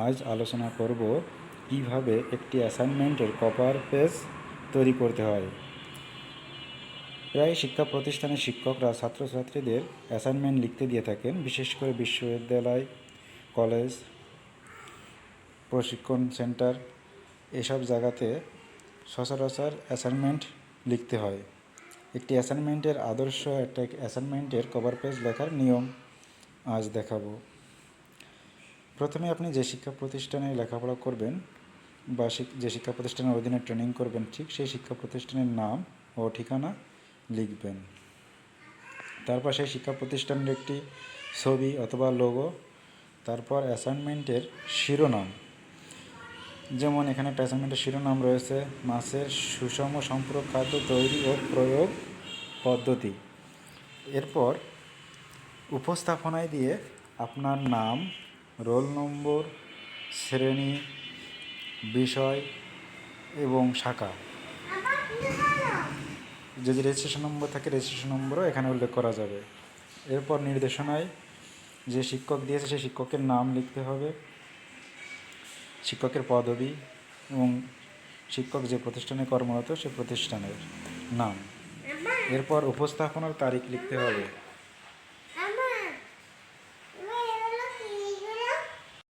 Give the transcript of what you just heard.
আজ আলোচনা করব কিভাবে একটি অ্যাসাইনমেন্টের কভার পেজ তৈরি করতে হয়। প্রায় শিক্ষা প্রতিষ্ঠানের শিক্ষকরা ছাত্রছাত্রীদের অ্যাসাইনমেন্ট লিখতে দিয়ে থাকেন, বিশেষ করে বিশ্ববিদ্যালয়, কলেজ, প্রশিক্ষণ সেন্টার এসব জায়গাতে সচরাচর অ্যাসাইনমেন্ট লিখতে হয়। একটি অ্যাসাইনমেন্টের কভার পেজ লেখার নিয়ম আজ দেখাবো। প্রথমে আপনি যে শিক্ষা প্রতিষ্ঠানে লেখাপড়া করবেন বা যে শিক্ষা প্রতিষ্ঠানের অধীনে ট্রেনিং করবেন, ঠিক সেই শিক্ষা প্রতিষ্ঠানের নাম ও ঠিকানা লিখবেন। তারপর সেই শিক্ষা প্রতিষ্ঠানের একটি ছবি অথবা লোগো, তারপর অ্যাসাইনমেন্টের শিরোনাম, যেমন এখানে একটা অ্যাসাইনমেন্টের শিরোনাম রয়েছে মাছের সুষম সম্পূরক খাদ্য তৈরি ও প্রয়োগ পদ্ধতি। এরপর উপস্থাপনায় দিয়ে আপনার নাম, রোল নম্বর, শ্রেণী, বিষয় এবং শাখা, যদি রেজিস্ট্রেশন নম্বর থাকে রেজিস্ট্রেশন নম্বরও এখানে উল্লেখ করা যাবে। এরপর নির্দেশনায় যে শিক্ষক দিয়েছে সেই শিক্ষকের নাম লিখতে হবে, শিক্ষকের পদবি এবং শিক্ষক যে প্রতিষ্ঠানে কর্মরত সে প্রতিষ্ঠানের নাম। এরপর উপস্থাপনার তারিখ লিখতে হবে।